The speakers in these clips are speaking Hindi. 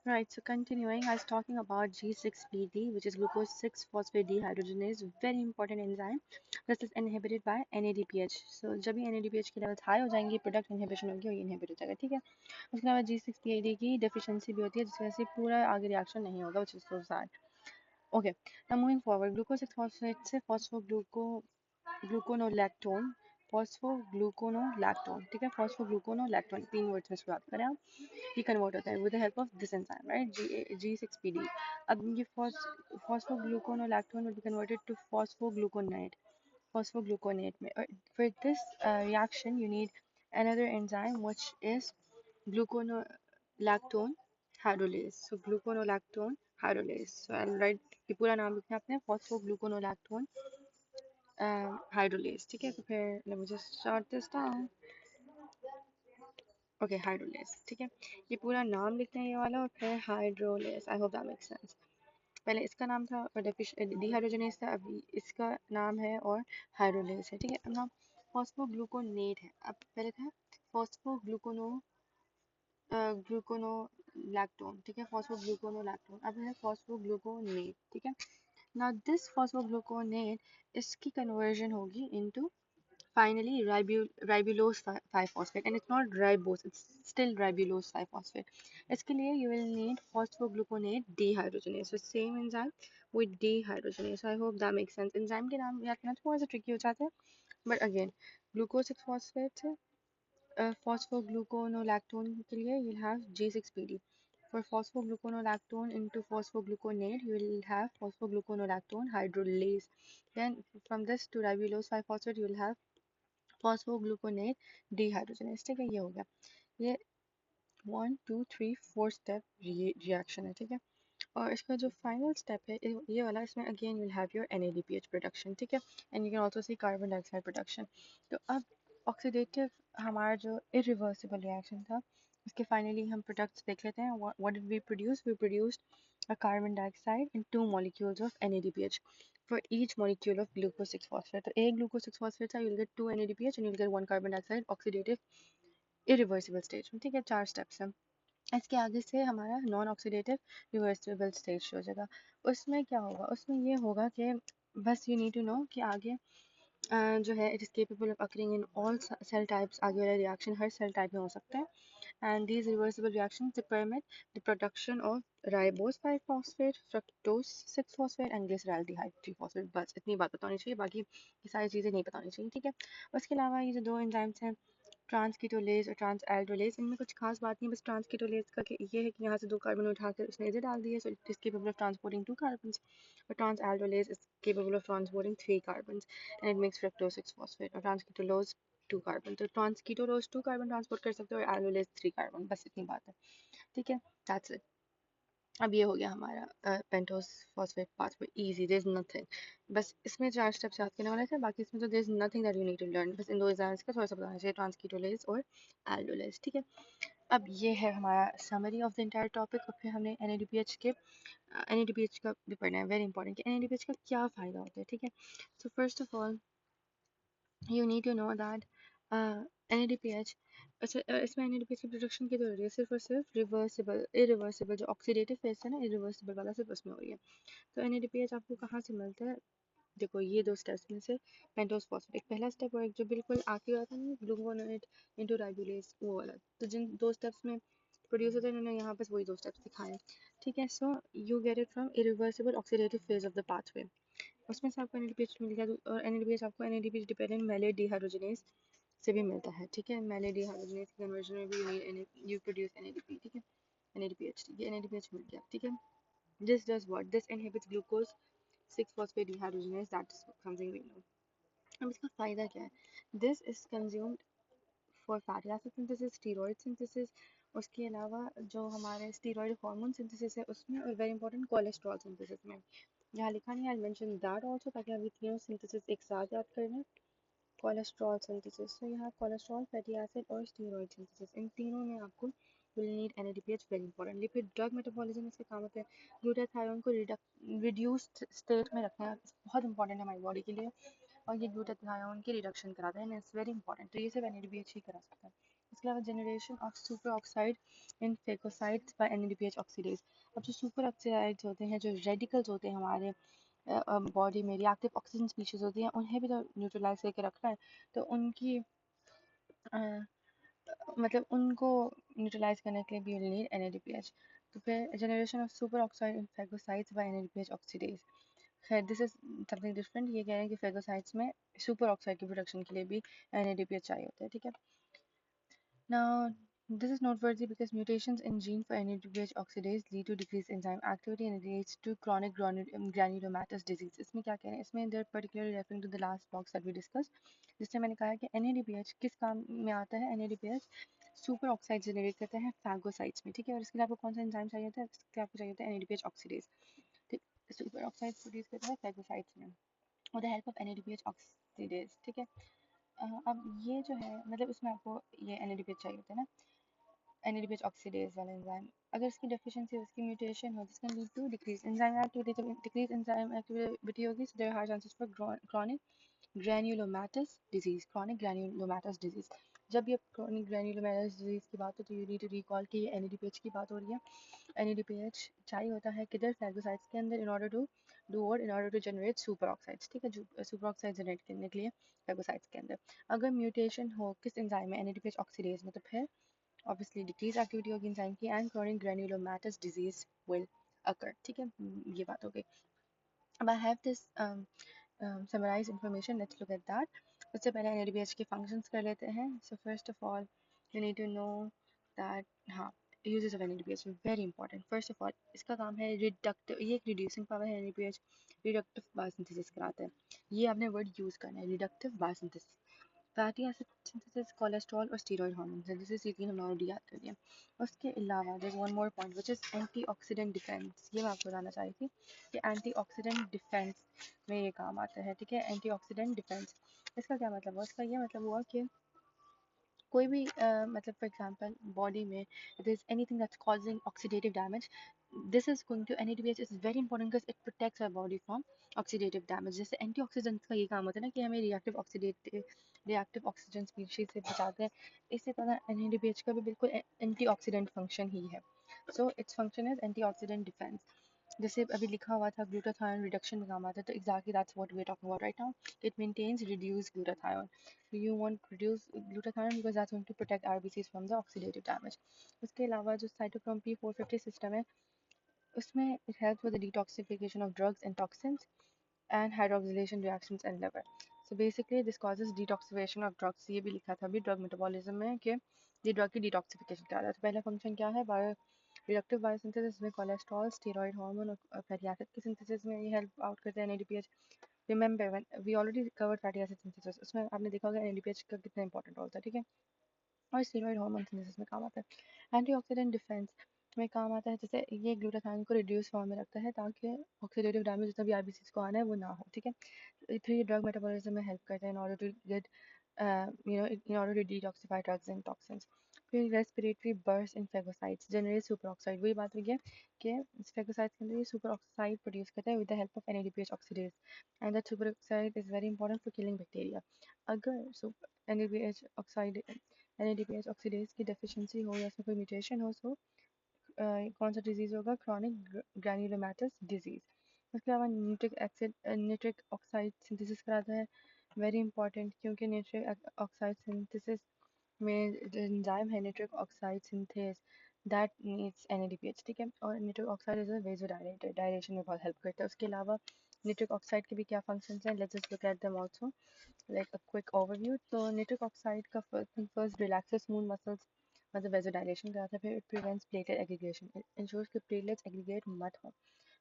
Right, so continuing, I was talking about G6PD, which is glucose 6 phosphate dehydrogenase, very important enzyme. This is inhibited by NADPH. So जब भी NADPH की levels high हो जाएंगी, product inhibition होगी और ये inhibit हो जाएगा, ठीक है। उसके अलावा G6PD की deficiency भी होती है, जिसकी वजह से पूरा आगे reaction नहीं होगा, which is so sad. Okay, now moving forward, glucose 6 phosphate से gluconolactone, फॉस्फोग्लूकोनोलैक्टोन, ठीक है। फॉस्फोग्लूकोनोलैक्टोन 3 वर्ड्स में बात करें आप, ये कन्वर्ट होता है with the help of this enzyme, right, G6PD। अब ये फॉस्फोग्लूकोनोलैक्टोन विल बी कन्वर्टेड टू फॉस्फोग्लूकोनेट में। For this reaction you need another enzyme which is gluconolactone hydrolase. So gluconolactone hydrolase, so I'll write ये पूरा नाम लिखना है आपने, फॉस्फोग्लूकोनोलैक्टोन हाइड्रोलेज, ठीक है। तो फिर let me just start this down. Okay, hydrolase, ठीक है। ये पूरा नाम लिखते हैं ये वाला, और फिर hydrolase. I hope that makes sense. पहले इसका नाम था और डिहाइड्रोजनेज था, अभी इसका नाम है और हाइड्रोलेज है, ठीक है। अब नाम फॉस्फोग्लूकोनेट है, अब पहले था फॉस्फोग्लूकोनो ग्लूकोनोलैक्टोन, ठीक है, फॉस्फोग्लूकोनोलैक्टोन, अब है फॉस्फोग्लूकोनेट, ठीक है। नाउ दिस फॉस्फोग्लूकोनेट इसकी कन्वर्जन होगी into finally ribulose 5-phosphate, and it's not ribose, it's still ribulose 5-phosphate. इसके लिए you will need phosphogluconate dehydrogenase, so same enzyme with dehydrogenase. So I hope that makes sense. enzyme के नाम याद करना थोड़ा सा tricky हो जाता है, but again glucose 6 phosphate से phosphogluconolactone के लिए you'll have G6PD. For phosphogluconolactone into phosphogluconate, you will have phosphogluconolactone hydrolase. Then from this to ribulose 5-phosphate, you will have phosphogluconate dehydrogenase, ठीक है। ये हो गया, ये 1 2 3 4 स्टेप रिएक्शन है, ठीक है। और इसका जो फाइनल स्टेप है ये वाला, इसमें again will have your NADPH production, ठीक है। And you can also see carbon dioxide production. तो अब ऑक्सीडेटिव हमारा जो इरिवर्सिबल रिएक्शन था, इसके फाइनली हम प्रोडक्ट्स देख लेते हैं। What did we produced a carbon dioxide and 2 molecules of NADPH for each molecule of glucose 6 phosphate. तो एक glucose 6 phosphate था, you'll get 2 NADPH and you'll get 1 carbon dioxide oxidative irreversible stage में, ठीक है। 4 स्टेप्स हैं। इसके आगे से हमारा नॉन ऑक्सीडेटिव रिवर्सिबल स्टेज हो जाएगा। उसमें क्या होगा, उसमें ये होगा कि बस यू नीड टू नो कि आगे जो है it is capable of occurring in all cell types. आगे वाला रिएक्शन हर सेल टाइप में हो सकता है। And these reversible reactions they permit the production of ribose 5-phosphate, fructose 6-phosphate and glyceraldehyde 3-phosphate। बस इतनी बात पता होनी चाहिए, बाकी ये सारी चीज़ें नहीं पता होनी चाहिए, ठीक है। उसके अलावा ये जो दो एंजाइम्स हैं, ट्रांसकीटोलेज और ट्रांसएल्डोलेज, इनमें कुछ खास बात नहीं, बस ट्रांसकीटोलेज का ये है कि यहाँ से 2 कार्बन उठाकर उसने इधर डाल दिया, so it is capable of transporting 2 carbon. और transaldolase is capable of transporting 3 carbon and it makes fructose 6-phosphate। और ट्रांसकीटोलोज 2 कार्बन, तो ट्रांसकीटोलोज 2 कार्बन ट्रांसपोर्ट कर सकते हो और एल्डोलेज 3 कार्बन, बस इतनी बात है, ठीक है। That's it. अब ये हो गया हमारा pentose phosphate pathway, easy, there is nothing. बस इसमें 4 स्टेप्स याद करने वाले थे, बाकी इसमें तो there is nothing that you need to learn, बस इन दो एग्जाम्स का थोड़ा सा बताना चाहिए, ट्रांसकीटोलेज और एल्डोलेज, ठीक है। अब ये है हमारा summary of the entire topic. और फिर हमने NADPH के NADPH का भी पढ़ना है, वेरी इंपॉर्टेंट, कि NADPH का क्या फ़ायदा होता है, ठीक है। So first of all you need to know that NADPH, अच्छा इसमें NADPH की प्रोडक्शन की तो हो रही है सिर्फ और सिर्फ रिवर्सिबल इरिवर्सिबल, जो ऑक्सीडेटिव फेस है ना, इरिवर्सिबल वाला, सिर्फ उसमें हो रही है। तो NADPH आपको कहाँ से मिलता है, देखो ये 2 स्टेप्स में से पेंटोस फॉस्फेट, एक पहला स्टेप और एक जो बिल्कुल आखिरी वाला था ना, ग्लूकोनेट इनटू राइबोलेज, वो वाला। तो जिन 2 स्टेप्स में प्रोड्यूस होता है, इन्होंने यहाँ बस वही 2 स्टेप्स दिखाए हैं, ठीक है। So you get it from irreversible oxidative phase of the pathway, उसमें से आपको NADPH मिल गया। और NADPH आपको NADPH डिपेंडेंट मैलेट डिहाइड्रोजनेज से भी मिलता है, ठीक है। मैलेट डिहाइड्रोजनेज की कन्वर्जन में भी यू प्रोड्यूस NADP, ठीक है, NADPH, ये NADPH मिल गया, ठीक है। This does what? This inhibits glucose 6-phosphate dehydrogenase. That is something we know. अब इसका फ़ायदा क्या है? This is consumed for fatty acid synthesis, steroid synthesis, उसके अलावा जो हमारे steroid hormone synthesis है उसमें, और very important cholesterol synthesis में। यहाँ लिखा नहीं है, I'll mention that also, ताकि अभी तीनों synthesis एक साथ याद कर लें। कोलेस्ट्रॉल सिंथेसिस, तो यहाँ कोलेस्ट्रॉल, फैटी एसिड और स्टीरॉयड सिंथेसिस, इन तीनों में आपको will need NADPH, very important. Lipid drug metabolism इसके काम होते हैं, ग्लूटाथायोन को रिड्यूस्ड स्टेट में रखना बहुत इंपॉर्टेंट है हमारी बॉडी के लिए, और ये ग्लूटाथायोन की रिडक्शन कराता है, इट्स वेरी इंपॉर्टेंट। तो ये सिर्फ NADPH ही करा सकता है। उसके अलावा generation of super oxide in phagocytes by NADPH oxidase. अब जो सुपर ऑक्साइड्स होते हैं, जो रेडिकल्स होते हैं हमारे बॉडी में, रिएक्टिव ऑक्सीजन स्पीशीज होती हैं, उन्हें भी तो न्यूट्रलाइज करके रखना है। तो उनकी मतलब उनको न्यूट्रलाइज करने के लिए भी नीड NADPH। तो फिर generation of super oxide in phagocytes by NADPH oxidase. खैर दिस इज समथिंग डिफरेंट। ये कह रहे हैं कि फेगोसाइट्स में सुपर ऑक्साइड की प्रोडक्शन के लिए भी NADPH चाहिए होता है, ठीक है। Now, this is noteworthy because mutations in gene for NADPH oxidase lead to decreased enzyme activity and it leads to chronic granulomatous disease. इसमें क्या कह रहे हैं? इसमें they're particularly referring to the last box that we discussed, जिससे मैंने कहा कि NADPH किस काम में आता है? NADPH सुपर ऑक्साइड जनरेट करता है फैगोसाइट्स में, ठीक है। और इसके लिए आपको कौन सा एंजाइम चाहिए होता है? इसके लिए आपको चाहिए होता है NADPH ऑक्सीडेज, ठीक। सुपर ऑक्साइड प्रोड्यूस करता है फैगोसाइट्स में with the help of NADPH oxidase, ठीक है। अब ये जो है मतलब इसमें आपको ये NADPH चाहिए होता है ना, NADPH ऑक्सीडेज वाला एंजाइम। अगर इसकी डेफिशिएंसी हो, इसकी म्यूटेशन हो, this can lead to decrease enzyme activity. जब डिक्रीज एंजाइम एक्टिविटी होगी, so there are high chances for chronic granulomatous disease, chronic granulomatous disease। जब ये chronic granulomatous disease की बात हो तो you need to recall कि ये NADPH की बात हो रही है। NADPH चाहिए होता है किधर? फैगोसाइट्स के अंदर, in order to generate super oxides, ठीक है। सुपर ऑक्साइड जनरेट करने के लिए फैगोसाइट्स के अंदर अगर म्यूटेशन हो किस एंजाइम में? NADPH ऑक्सीडेज में, तो फिर obviously decrease activity होगी एंजाइम की and chronic granulomatous disease will occur, ठीक है। ये बात हो गई। अब I have this summarized information, let's look at that। उससे पहले NADPH के functions कर लेते हैं। So first of all you need to know that हाँ, uses of NADPH very important। First of all इसका काम है reductive, ये एक reducing power है। NADPH reductive biosynthesis कराता है। ये आपने word use करना है, reductive biosynthesis। Fatty acid synthesis, cholesterol और स्टीरॉयड हार्मोन सिंथेसिस, ये तीन हमने ऑलरेडी याद कर लिया। उसके अलावा there is one more point which is antioxidant defence. ये मैं आपको बताना चाह रही थी कि एंटीऑक्सीडेंट डिफेंस में ये काम आता है, ठीक है। एंटीऑक्सीडेंट डिफेंस, इसका क्या मतलब हुआ? इसका ये मतलब हुआ कि कोई भी मतलब फॉर एग्जांपल बॉडी में it is anything that's causing oxidative damage, this is going to NADPH is very important because it protects our body from oxidative damage। जैसे एंटीऑक्सीडेंट्स का ये काम होता है ना कि हमें रिएक्टिव ऑक्सीजन स्पीशीज से बचाते हैं। इससे पता NADPH का भी बिल्कुल एंटीऑक्सीडेंट फंक्शन ही है। So its function is antioxidant defence. जैसे अभी लिखा हुआ था ग्लूटाथायोन रिडक्शन में काम आता है, तो exactly that's what we are talking about right now. It maintains reduce glutathione. So you want to reduce glutathione because that's going to protect RBCs from the oxidative damage। उसके अलावा जो साइटोक्रोम P450 सिस्टम है उसमें it helps with the detoxification of drugs and toxins and hydroxylation reactions in liver। So basically this causes detoxification of drugs। ये भी लिखा था अभी ड्रग मेटाबॉलिज्म में कि ये ड्रग की डिटॉक्सिफिकेशन क्या है। तो पहला फंक्शन क्या है? रिडक्टिव बायोसिंथेसिस में कोलेस्ट्रॉल, स्टेरॉयड हार्मोन और फैटी एसिड की सिंथेसिस में ये हेल्प आउट करते हैं NADPH। Remember when we already covered fatty acid synthesis, उसमें आपने देखा होगा NADPH का कितना इंपॉर्टेंट रोल था, ठीक है। और स्टेरॉयड हार्मोन सिंथेसिस में काम आता है। एंटीऑक्सीडेंट डिफेंस में काम आता है, जैसे ये ग्लूटाथायोन को रिड्यूस फॉर्म में रखता है ताकि ऑक्सीडेटिव डैमेज जितना भी आरबीसीज को आना है वो ना हो, ठीक है। फिर ये ड्रग मेटाबॉलिज्म में हेल्प करता है in order to get in order to detoxify drugs and toxins। फिर respiratory burst in phagocytes generate superoxide. वही बात हुई है कि फेगोसाइट्स के अंदर ये सुपर ऑक्साइड प्रोड्यूस करता है with the help of NADPH oxidase and that super oxide is very important for killing bacteria. अगर super NADPH oxide NADPH oxidase की डेफिशिएंसी हो या उसमें कोई म्यूटेशन हो, सो कौन सा डिजीज होगा? Chronic granulomatous disease. उसके अलावा निट्रिक ऑक्साइड सिंथेसिस कराता है, वेरी इंपॉर्टेंट, क्योंकि निट्रिक ऑक्साइड सिंथेसिस में एंजाइम है nitric oxide synthase that needs NADPH, ठीक है। और nitric oxide is a vasodilator, dilation में बहुत हेल्प करता है। उसके अलावा निट्रिक ऑक्साइड के भी क्या फंक्शंस हैं? Let's just look at them also like a quick overview। तो nitric oxide का first relaxes smooth muscles, मतलब vasodilation कराता है। फिर it prevents platelet aggregation, it ensures कि platelets aggregate मत हो।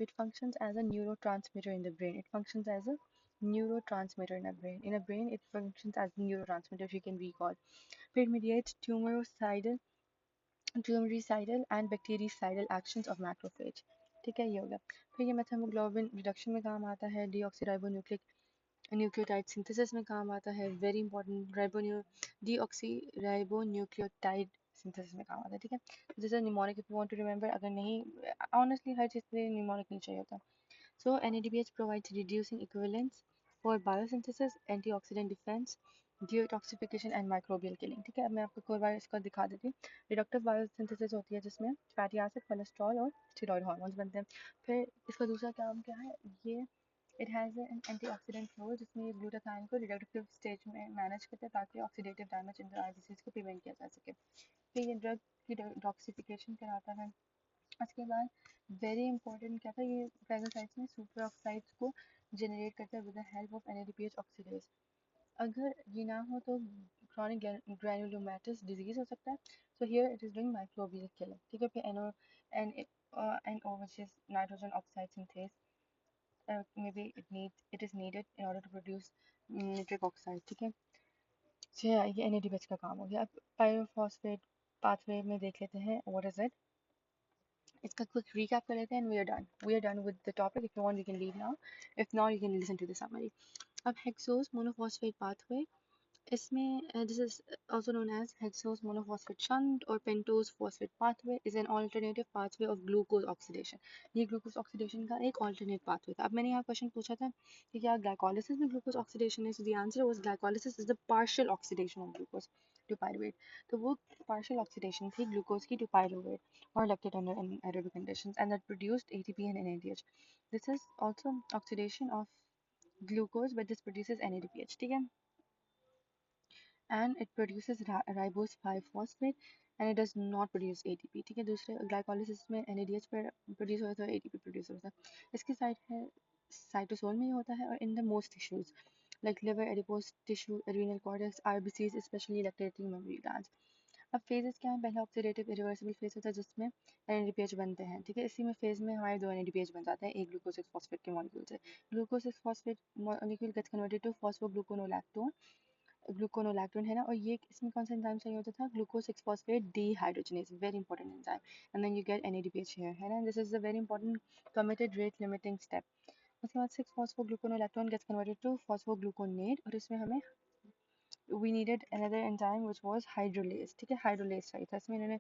It functions as a neurotransmitter in the brain, it functions as a neurotransmitter in a brain, it functions as a neurotransmitter, if you can recall। फिर mediates tumoricidal and bactericidal actions of macrophage, ठीक है। ये हो गया। फिर ये मेथामोग्लोबिन रिडक्शन में काम आता है, डीऑक्सीराइबोन्यूक्लिक न्यूक्लियोटाइड सिंथेसिस में काम आता है, very important. Deoxyribonucleotide synthesis में काम आता है, ठीक है। जैसे mnemonic if you want to remember, अगर नहीं ऑनेस्टली हर चीज़ के लिए निमोनिक नहीं चाहिए होता। सो NADPH provides reducing equivalents for biosynthesis, antioxidant defense, detoxification and microbial killing. ठीक है, अब मैं आपको एक और बार इसको दिखा देती हूँ। रिडक्टिव बायोसिंथेसिस होती है जिसमें फैटी एसिड, कोलेस्ट्रॉल और स्टेरॉयड हार्मोन्स बनते हैं। फिर इसका दूसरा काम क्या है, ये it has an antioxidant role, जिसमें ये ग्लूटाथाइन को रिडक्टिव स्टेज में मैनेज करते हैं ताकि ऑक्सीडेटिव डैमेज इन द आईबीसीज को प्रिवेंट किया जा सके। फिर ये ड्रग की डिटॉक्सिफिकेशन कराता है। उसके बाद वेरी इंपॉर्टेंट क्या था, ये फेगोसाइट्स में सुपर ऑक्साइड्स को जनरेट करता है with the help of NADPH oxidase. अगर ये ना हो तो chronic granulomatous disease हो सकता है। So here it is doing microbial killing। ठीक है, फिर NO which is nitrogen oxide synthase, maybe it is needed in order to produce nitric oxide। ठीक है, so yeah, ये NADPH का काम हो गया। अब pyrophosphate pathway में देख लेते हैं what is it। इसका quick recap कर लेते हैं and we are done with the topic। if you want you can leave now, if not you can listen to the summary। अब hexose monophosphate pathway, इसमें this is also known as hexose monophosphate shunt or pentose phosphate pathway is an alternative pathway of glucose oxidation। ये glucose oxidation का एक alternate pathway था। अब मैंने यहाँ क्वेश्चन पूछा था कि क्या glycolysis में glucose oxidation है, so the answer was glycolysis is the partial oxidation of glucose to pyruvate। तो वो partial oxidation थी glucose की to pyruvate or lactate under anaerobic conditions and that produced ATP and NADH। This is also oxidation of glucose but this produces NADPH। ठीक है, and it produces ribose 5 phosphate and it does not produce ATP। ठीक है, दूसरे ग्लाइकोलिसिस में NADH प्रोड्यूस होता है, ATP प्रोड्यूस होता है। इसकी साइट है साइटोसोल में ही होता है और in the most tissues like liver, adipose tissue, adrenal cortex, RBCs, specially lactating mammary glands. अब फेजेस क्या है, पहला ऑक्सीडेटिव इरिवर्सिबल फेज होता है जिसमें NADPH बनते हैं। ठीक है, इसी में फेज में हमारे दो NADPH बन जाते हैं एक ग्लूकोज 6 फॉस्फेट के मॉलिक्यूल से। Glucose 6 phosphate molecule gets converted to phosphogluconolactone, gluconolactone है ना, और ये इसमें कौन सा एंजाइम चाहिए होता था, glucose 6 phosphate dehydrogenase, very important enzyme, and then you get NADPH here, है ना। This is a very important committed rate limiting step. उसके बाद 6 phosphogluconolactone gets converted to phosphogluconate और इसमें हमें we needed another enzyme which was hydrolase। ठीक है, hydrolase चाहिए था, इसमें इन्होंने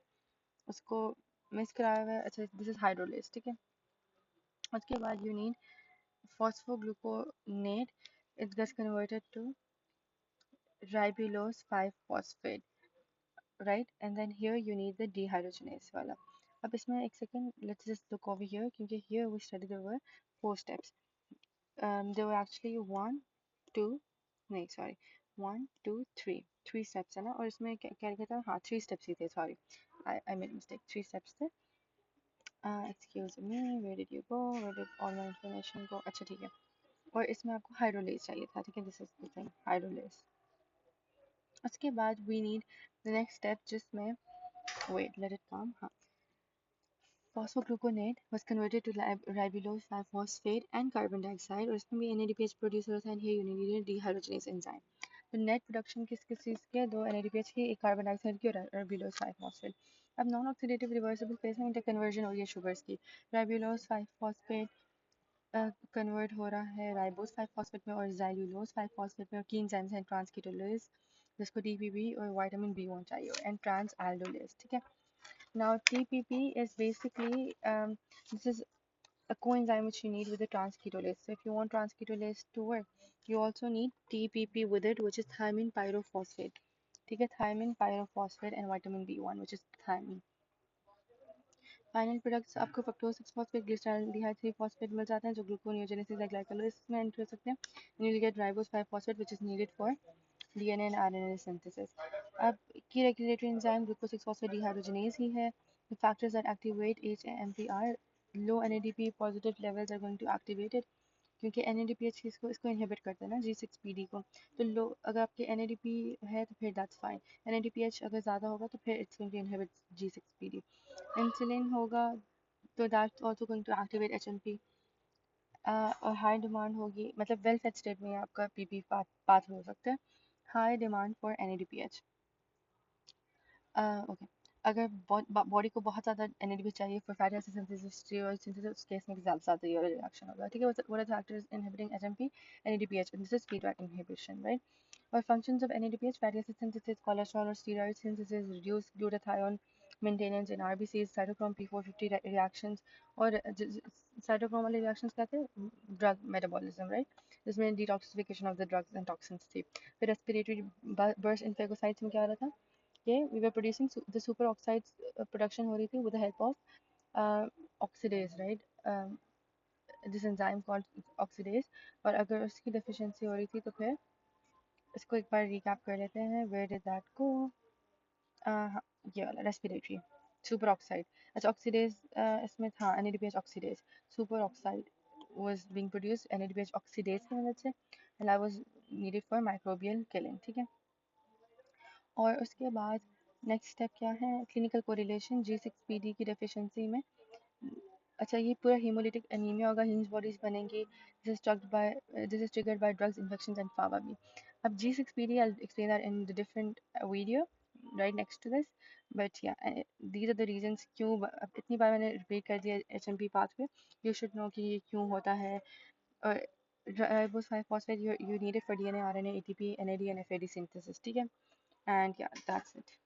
उसको मिस कराया हुआ है। अच्छा, दिस इज हाइड्रोलेस। ठीक है, उसके बाद you need phosphogluconate, it gets converted to ribulose 5 phosphate, right, and then here you need the dehydrogenase वाला। अब इसमें एक second, let's just look over here क्योंकि here we studied there were 4 steps। there were actually नहीं sorry, 1 2 3 3 steps है ना, और इसमें क्या क्या लिखा था, हाँ 3 steps ही थे, sorry, I made a mistake, 3 steps थे। excuse me, where did you go, where did all my information go, अच्छा ठीक है, और इसमें आपको हाइड्रोलेस चाहिए था। ठीक है, this is the thing, hydrolase. उसके बाद we need the next step जिसमें wait let it come, हाँ, phosphogluconate was converted to ribulose 5-phosphate and carbon dioxide और इसमें भी NADPH प्रोड्यूस होता है, here you need dehydrogenase enzyme। तो नेट प्रोडक्शन किस किस चीज़ के, दो NADPH की, एक कार्बन डाइऑक्साइड की और राइबुलोज 5-फॉस्फेट। अब नॉन ऑक्सीडेटिव रिवर्सिबल फेज में इंटर कन्वर्जन हो रही है शुगर्स की, राइबुलोज 5-फॉस्फेट कन्वर्ट हो रहा है राइबोज 5-फॉस्फेट में और जाइलुलोज 5-फॉस्फेट में, और की एंजाइम्स हैं ट्रांसकीटोलेज जिसको TPP और विटामिन B1 चाहिए, एंड ट्रांस एल्डोलेज। ठीक है, now TPP is basically this is a coenzyme which you need with the transketolase। So if you want transketolase to work, you also need TPP with it, which is thiamine pyrophosphate। ठीक है, thiamine pyrophosphate and vitamin B1 which is thiamine। Final products आपको फ्रक्टोज 6 फॉस्फेट, ग्लिसरॉल्डिहाइड 3 फॉस्फेट मिल जाते हैं जो ग्लूकोनियोजेनेसिस या ग्लाइकोलाइसिस में एंटर हो सकते हैं, and you'll get ribose 5 phosphate which is needed for DNA and RNA synthesis। अब key regulatory enzyme glucose 6 phosphate dehydrogenase ही है। The factors that activate HAMP are low NADP positive levels are going to activate it क्योंकि NADPH इसको इनहिबिट करते हैं ना G6PD को। तो लो अगर आपके NADP है तो फिर दैट्स फाइन, NADPH अगर ज़्यादा होगा तो फिर it's going to inhibit G6PD। Insulin होगा तो that's also going to activate HMP। और हाई डिमांड होगी, मतलब वेल फेड स्टेट में आपका PP पाथ हो सकता है। High demand for NADPH। Okay, अगर बॉडी को बहुत ज़्यादा NADPH चाहिए for fatty acid synthesis, steroid synthesis, उस केस में ज़्यादा ये रिएक्शन होगा। ठीक है, what are the factors inhibiting HMP, NADPH, this is feedback inhibition, right. और functions of NADPH, fatty acid synthesis, cholesterol or steroid synthesis, reduce glutathione maintenance in RBCs, cytochrome P450 reactions, और साइटोक्रोम वाले रिएक्शंस क्या थे, ड्रग मेटाबॉलिज्म, राइट, जिसमें detoxification of the drugs and toxins थी। फिर रेस्पिरेटरी बर्स्ट इन फेगोसाइट्स में क्या हो रहा था, कि we were producing the superoxides, production हो रही थी with the help of oxidase, right, this enzyme called oxidase. और अगर उसकी डेफिशिएंसी हो रही थी तो फिर इसको एक बार रिकैप कर लेते हैं, वेयर डिड दैट गो, ये वाला रेस्पिरेटरी सुपर ऑक्साइड। अच्छा, ऑक्सीडेज इसमें था NADPH oxidase, super oxide was being produced NADPH oxidase की मदद से, and that was needed for microbial killing, ठीक है। और उसके बाद नेक्स्ट स्टेप क्या है, क्लिनिकल कोरिलेशन G6PD की डेफिशिएंसी में। अच्छा, ये पूरा hemolytic anemia होगा, हिंज बॉडीज बनेंगी, this is triggered by drugs, infections and fava भी। अब G6PD, I'll explain that in the different video right next to this, but yeah, these are the reasons क्यों, अब इतनी बार मैंने रिपीट कर दिया HMP pathway, you should know कि ये क्यों होता है। और ribose 5-phosphate you need it for DNA, RNA, ATP, NAD and FAD synthesis, ठीक है। And yeah, that's it.